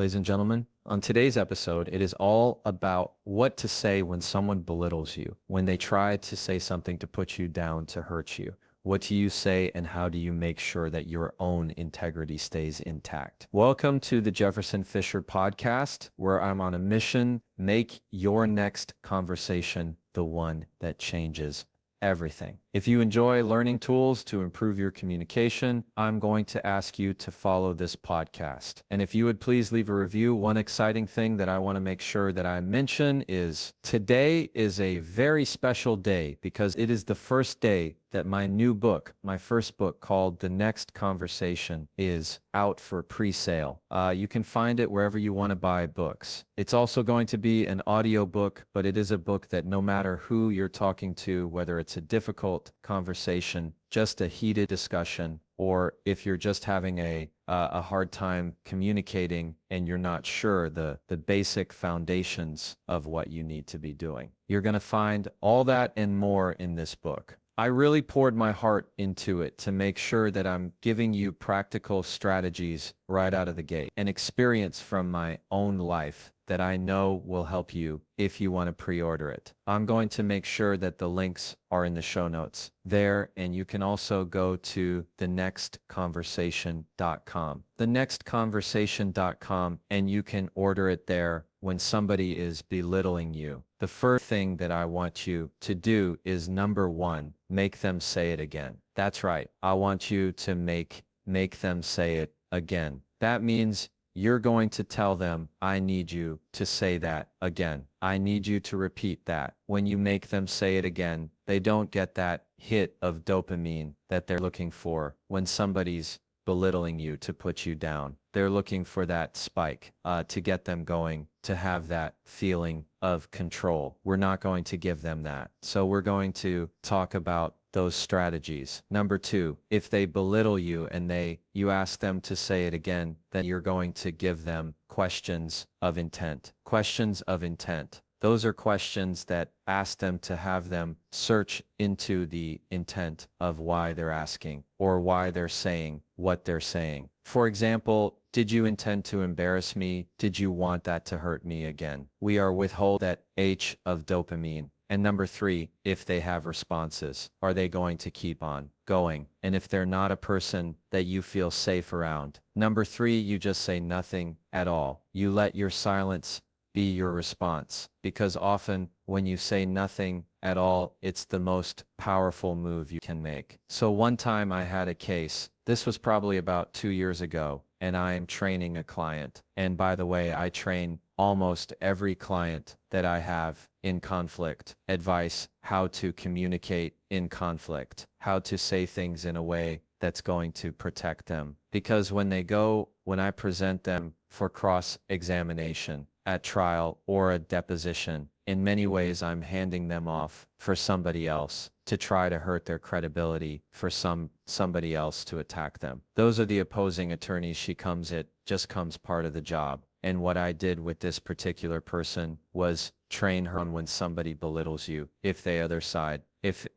Ladies and gentlemen, on today's episode, it is all about what to say when someone belittles you, when they try to say something to put you down, to hurt you. What do you say and how do you make sure that your own integrity stays intact? Welcome to the Jefferson Fisher podcast, where I'm on a mission. Make your next conversation the one that changes everything. If you enjoy learning tools to improve your communication, I'm going to ask you to follow this podcast. And if you would please leave a review, one exciting thing that I want to make sure that I mention is today is a very special day because it is the first day that my new book, my first book called The Next Conversation, is out for pre-sale. You can find it wherever you want to buy books. It's also going to be an audio book, but it is a book that no matter who you're talking to, whether it's a difficult conversation, just a heated discussion, or if you're just having a hard time communicating and you're not sure the basic foundations of what you need to be doing. You're going to find all that and more in this book. I really poured my heart into it to make sure that I'm giving you practical strategies right out of the gate, an experience from my own life that I know will help you if you want to pre-order it. I'm going to make sure that the links are in the show notes there, and you can also go to thenextconversation.com. Thenextconversation.com, and you can order it there when somebody is belittling you. The first thing that I want you to do is number one, make them say it again. That's right. I want you to make them say it again. That means you're going to tell them, I need you to say that again. I need you to repeat that. When you make them say it again, they don't get that hit of dopamine that they're looking for when somebody's belittling you to put you down. They're looking for that spike to get them going, to have that feeling of control. We're not going to give them that. So we're going to talk about those strategies. Number two, if they belittle you and you ask them to say it again, then you're going to give them questions of intent. Questions of intent. Those are questions that ask them to have them search into the intent of why they're asking or why they're saying what they're saying. For example, did you intend to embarrass me? Did you want that to hurt me again? We are withhold that H of dopamine. And number three, if they have responses, are they going to keep on going? And if they're not a person that you feel safe around. Number three, you just say nothing at all. You let your silence be your response, because often when you say nothing at all, it's the most powerful move you can make. So one time I had a case, this was probably about 2 years ago, and I am training a client. And by the way, I train almost every client that I have in conflict advice, how to communicate in conflict, how to say things in a way that's going to protect them. Because when I present them for cross-examination at trial or a deposition, in many ways I'm handing them off for somebody else to try to hurt their credibility, for somebody else to attack them. Those are the opposing attorneys. It just comes part of the job. And what I did with this particular person was train her on when somebody belittles you, if the other side,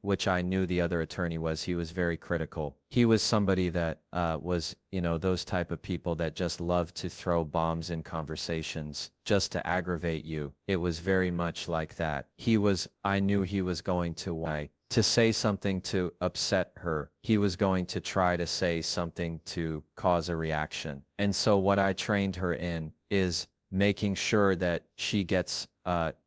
which I knew the other attorney was, he was very critical. He was somebody that was, those type of people that just love to throw bombs in conversations just to aggravate you. It was very much like that. I knew he was going to say something to upset her. He was going to try to say something to cause a reaction. And so what I trained her in is making sure that she gets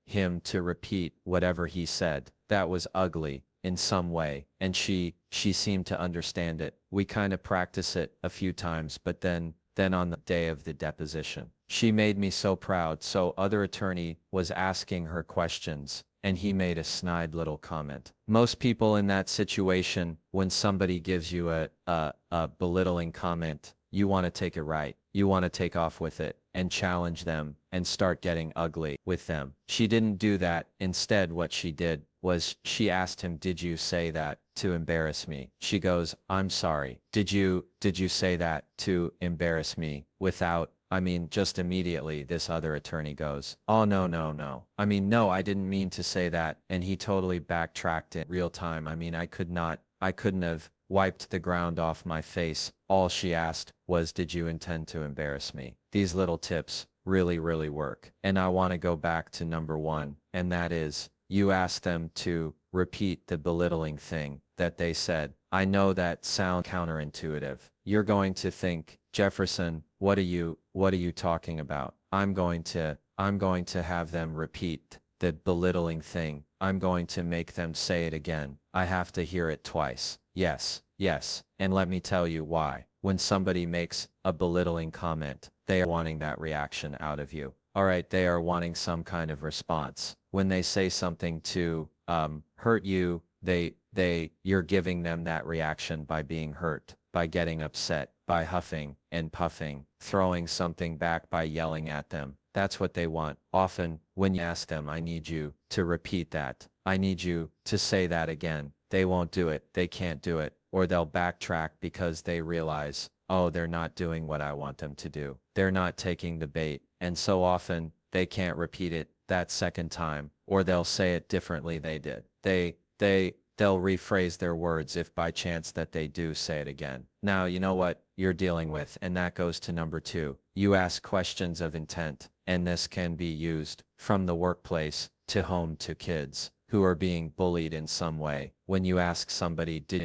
him to repeat whatever he said that was ugly in some way. And she seemed to understand it. We kind of practice it a few times, but then on the day of the deposition, she made me so proud. So other attorney was asking her questions, and he made a snide little comment. Most people in that situation, when somebody gives you a belittling comment, you want to take it right. You want to take off with it and challenge them and start getting ugly with them. She didn't do that. Instead, what she did was she asked him, did you say that to embarrass me? She goes, I'm sorry. Did you say that to embarrass me? Just immediately this other attorney goes, oh, no. No, I didn't mean to say that. And he totally backtracked in real time. I couldn't have wiped the ground off my face. All she asked was, did you intend to embarrass me? These little tips really, really work. And I want to go back to number one, and that is, you ask them to repeat the belittling thing that they said. I know that sounds counterintuitive. You're going to think, Jefferson, what are you talking about? I'm going to have them repeat the belittling thing. I'm going to make them say it again. I have to hear it twice. Yes, yes. And let me tell you why. When somebody makes a belittling comment, they are wanting that reaction out of you. All right, they are wanting some kind of response. When they say something to hurt you, you're giving them that reaction by being hurt, by getting upset, by huffing and puffing, throwing something back by yelling at them. That's what they want. Often, when you ask them, I need you to repeat that, I need you to say that again, they won't do it, they can't do it, or they'll backtrack because they realize, oh, they're not doing what I want them to do. They're not taking the bait, and so often, they can't repeat it that second time, or they'll say it differently they did. They'll rephrase their words if by chance that they do say it again. Now, you know what you're dealing with, and that goes to number two. You ask questions of intent, and this can be used from the workplace to home to kids who are being bullied in some way. When you ask somebody, did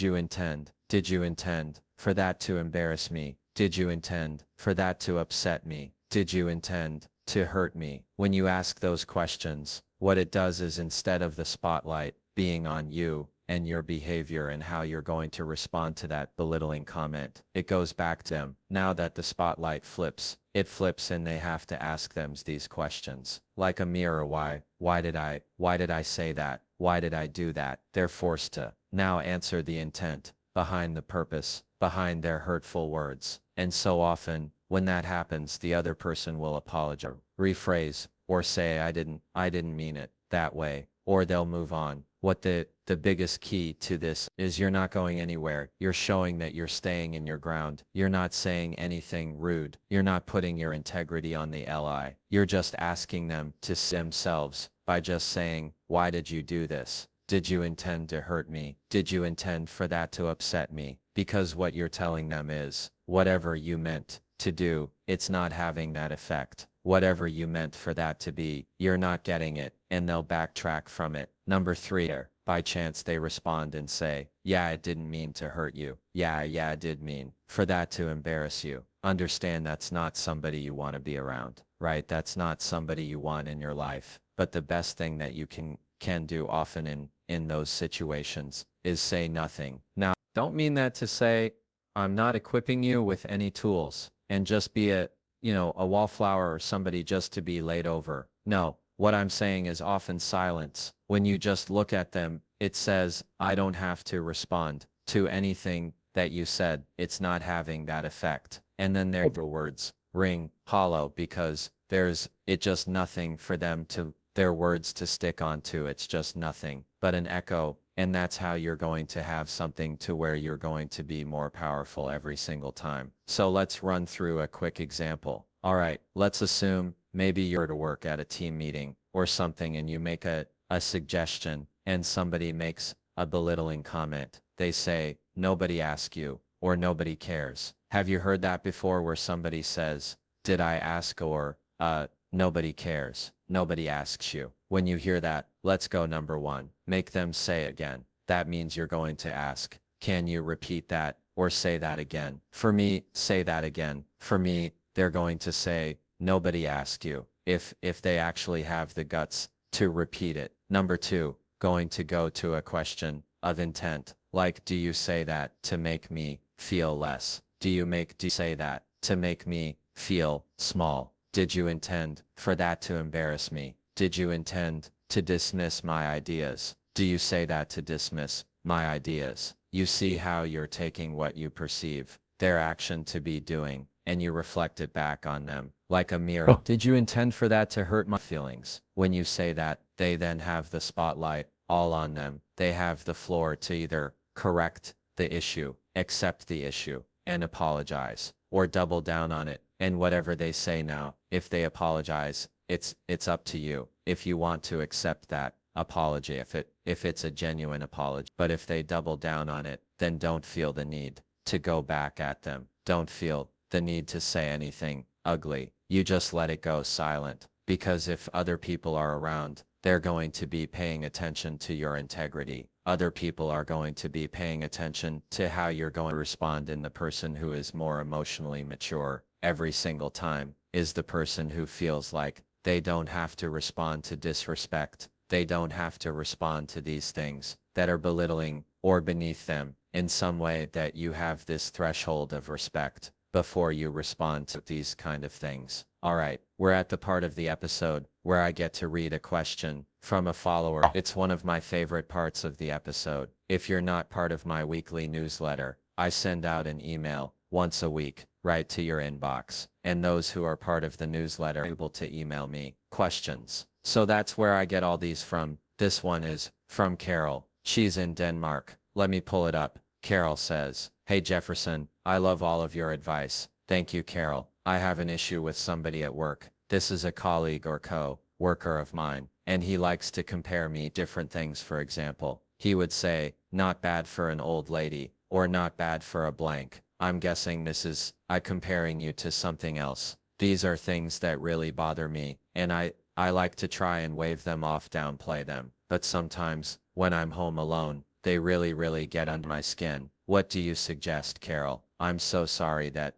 you intend for that to embarrass me? Did you intend for that to upset me? Did you intend to hurt me? When you ask those questions, what it does is, instead of the spotlight being on you and your behavior and how you're going to respond to that belittling comment, it goes back to them. Now that the spotlight flips, it flips, and they have to ask them these questions. Like a mirror, why did I say that? Why did I do that? They're forced to now answer the intent behind the purpose, behind their hurtful words. And so often, when that happens, the other person will apologize, rephrase, or say, I didn't mean it that way, or they'll move on. What the biggest key to this is, you're not going anywhere. You're showing that you're staying in your ground. You're not saying anything rude. You're not putting your integrity on the line. You're just asking them to see themselves by just saying, why did you do this? Did you intend to hurt me? Did you intend for that to upset me? Because what you're telling them is, whatever you meant to do, it's not having that effect. Whatever you meant for that to be, you're not getting it, and they'll backtrack from it. Number three, by chance they respond and say, yeah, I didn't mean to hurt you. Yeah, I did mean for that to embarrass you. Understand that's not somebody you want to be around, right? That's not somebody you want in your life. But the best thing that you can do often in those situations is say nothing. Now, don't mean that to say, I'm not equipping you with any tools and just be a wallflower or somebody just to be laid over. No, what I'm saying is often silence. When you just look at them, it says, I don't have to respond to anything that you said. It's not having that effect. And then their words ring hollow because it's just nothing for them their words to stick onto. It's just nothing but an echo. And that's how you're going to have something to where you're going to be more powerful every single time. So let's run through a quick example. All right, let's assume maybe you're to work at a team meeting or something, and you make a suggestion and somebody makes a belittling comment. They say, nobody asked you, or nobody cares. Have you heard that before, where somebody says, did I ask, or nobody cares, nobody asks you? When you hear that, let's go number one. Make them say it again. That means you're going to ask, can you repeat that or say that again? For me, say that again. For me, they're going to say, nobody asked you, if they actually have the guts to repeat it. Number two, going to go to a question of intent. Like, do you say that to make me feel less? Do you say that to make me feel small? Did you intend for that to embarrass me? Did you intend to dismiss my ideas? Do you say that to dismiss my ideas? You see how you're taking what you perceive their action to be doing, and you reflect it back on them like a mirror. Oh. Did you intend for that to hurt my feelings? When you say that, they then have the spotlight all on them. They have the floor to either correct the issue, accept the issue, and apologize, or double down on it. And whatever they say now, if they apologize, it's up to you if you want to accept that apology, if it's a genuine apology. But if they double down on it, then don't feel the need to go back at them. Don't feel the need to say anything ugly. You just let it go silent, because if other people are around, they're going to be paying attention to your integrity. Other people are going to be paying attention to how you're going to respond, and the person who is more emotionally mature every single time is the person who feels like they don't have to respond to disrespect. They don't have to respond to these things that are belittling or beneath them in some way, that you have this threshold of respect before you respond to these kind of things. All right, we're at the part of the episode where I get to read a question from a follower. It's one of my favorite parts of the episode. If you're not part of my weekly newsletter, I send out an email once a week right to your inbox, and those who are part of the newsletter are able to email me questions. So that's where I get all these from. This one is from Carol. She's in Denmark. Let me pull it up. Carol says, "Hey Jefferson, I love all of your advice." Thank you, Carol. I have an issue with somebody at work. This is a colleague or co-worker of mine, and he likes to compare me different things. For example, he would say, "Not bad for an old lady," or "Not bad for a blank." I'm guessing this is I comparing you to something else. These are things that really bother me, and I like to try and wave them off, downplay them. But sometimes, when I'm home alone, they really get under my skin. What do you suggest, Carol? I'm so sorry that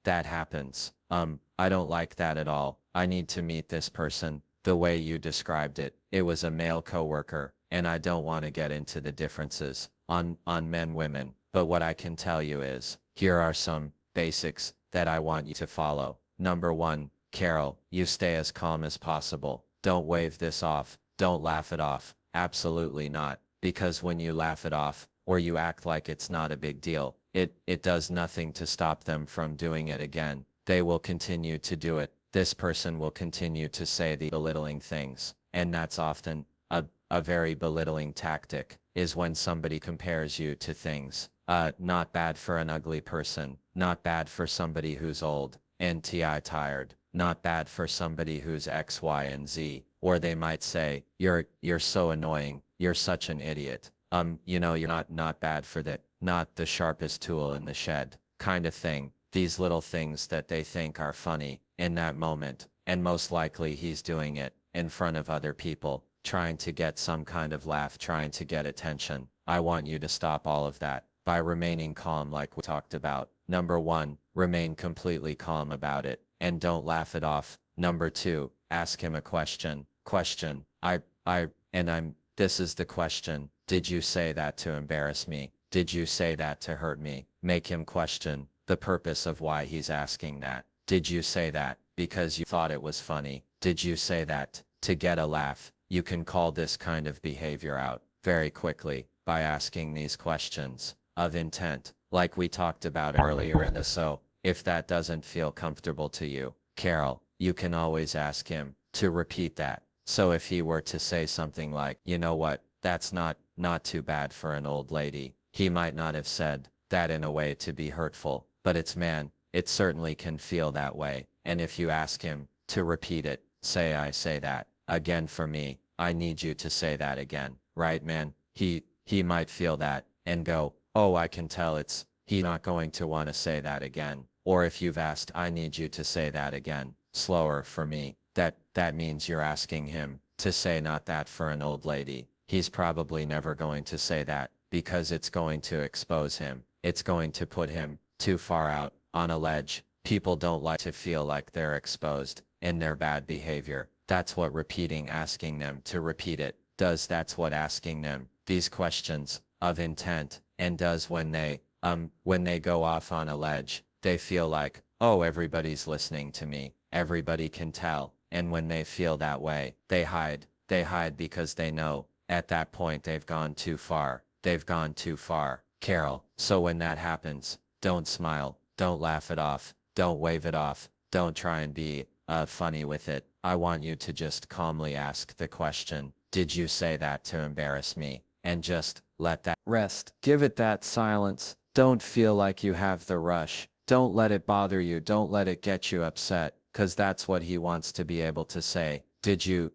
happens. I don't like that at all. I need to meet this person. The way you described it, it was a male coworker, and I don't want to get into the differences on men, women. But what I can tell you is, here are some basics that I want you to follow. Number 1, Carol, you stay as calm as possible. Don't wave this off. Don't laugh it off. Absolutely not. Because when you laugh it off, or you act like it's not a big deal, it does nothing to stop them from doing it again. They will continue to do it. This person will continue to say the belittling things. And that's often a very belittling tactic, is when somebody compares you to things. Not bad for an ugly person. Not bad for somebody who's old and tired. Not bad for somebody who's X, Y, and Z. Or they might say, you're so annoying. You're such an idiot. You're not bad for that. Not the sharpest tool in the shed, kind of thing. These little things that they think are funny in that moment. And most likely he's doing it in front of other people, trying to get some kind of laugh, trying to get attention. I want you to stop all of that by remaining calm, like we talked about. Number 1, remain completely calm about it and don't laugh it off. Number 2, ask him a question. This is the question. Did you say that to embarrass me? Did you say that to hurt me? Make him question the purpose of why he's asking that. Did you say that because you thought it was funny? Did you say that to get a laugh? You can call this kind of behavior out very quickly by asking these questions of intent, like we talked about earlier in the show. If that doesn't feel comfortable to you, Carol, you can always ask him to repeat that. So if he were to say something like, "You know what, that's not too bad for an old lady," he might not have said that in a way to be hurtful, but it certainly can feel that way. And if you ask him to repeat it, say, "I say that again for me. I need you to say that again." Right, man? He might feel that and go, "Oh, I can tell he's not going to want to say that again." Or if you've asked, "I need you to say that again, slower for me," that means you're asking him to say "not that for an old lady." He's probably never going to say that, because it's going to expose him. It's going to put him too far out on a ledge. People don't like to feel like they're exposed in their bad behavior. That's what asking them to repeat it does. That's what asking them these questions of intent and does when they go off on a ledge. They feel like, "Oh, everybody's listening to me. Everybody can tell." And when they feel that way, they hide. They hide because they know at that point they've gone too far. They've gone too far, Carol. So when that happens, don't smile. Don't laugh it off. Don't wave it off. Don't try and be funny with it. I want you to just calmly ask the question, "Did you say that to embarrass me?" And just let that rest. Give it that silence. Don't feel like you have the rush. Don't let it bother you. Don't let it get you upset, because that's what he wants to be able to say. Did you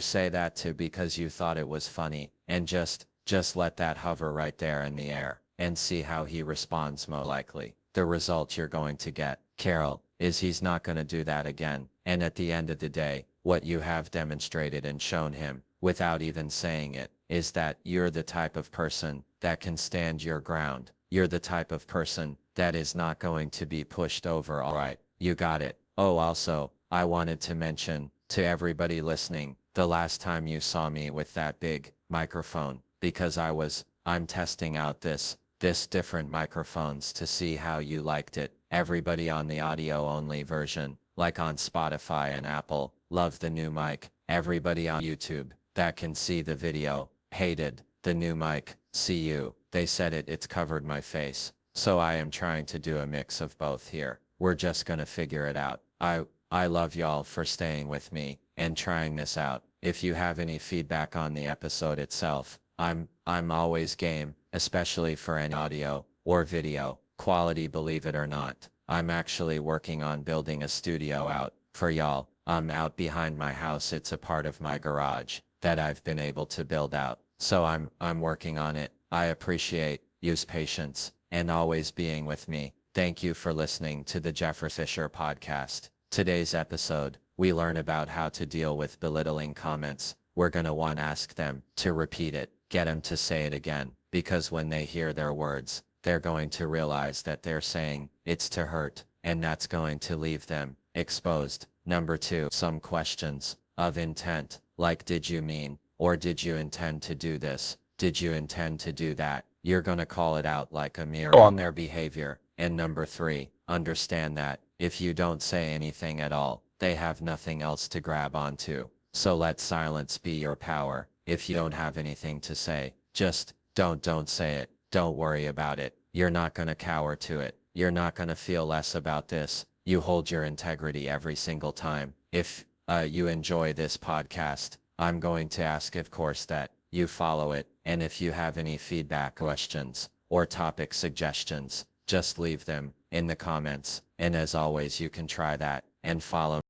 say that to because you thought it was funny? And just let that hover right there in the air. and see how he responds. Most likely, the result you're going to get, Carol, is he's not going to do that again. And at the end of the day, what you have demonstrated and shown him, without even saying it, is that you're the type of person that can stand your ground. You're the type of person that is not going to be pushed over. All right, you got it. Oh, also, I wanted to mention to everybody listening, the last time you saw me with that big microphone, because I'm testing out this different microphones to see how you liked it. Everybody on the audio only version, like on Spotify and Apple, loved the new mic. Everybody on YouTube that can see the video hated the new mic. See you. They said it's covered my face. So I am trying to do a mix of both here. We're just gonna figure it out. I love y'all for staying with me and trying this out. If you have any feedback on the episode itself, I'm always game, especially for any audio or video quality. Believe it or not, I'm actually working on building a studio out for y'all. I'm out behind my house. It's a part of my garage that I've been able to build out. So I'm working on it. I appreciate y'all's patience and always being with me. Thank you for listening to the Jeffersonfisher podcast. Today's episode, we learn about how to deal with belittling comments. We're gonna want to ask them to repeat it, get them to say it again, because when they hear their words, they're going to realize that they're saying it's to hurt, and that's going to leave them exposed. Number 2, some questions of intent, like did you mean, or did you intend to do this? Did you intend to do that? You're gonna call it out like a mirror on their behavior. And number 3, understand that if you don't say anything at all, they have nothing else to grab onto. So let silence be your power. If you don't have anything to say, just don't say it. Don't worry about it. You're not gonna cower to it. You're not gonna feel less about this. You hold your integrity every single time. If you enjoy this podcast, I'm going to ask, of course, that you follow it. And if you have any feedback, questions, or topic suggestions, just leave them in the comments. And as always, you can try that and follow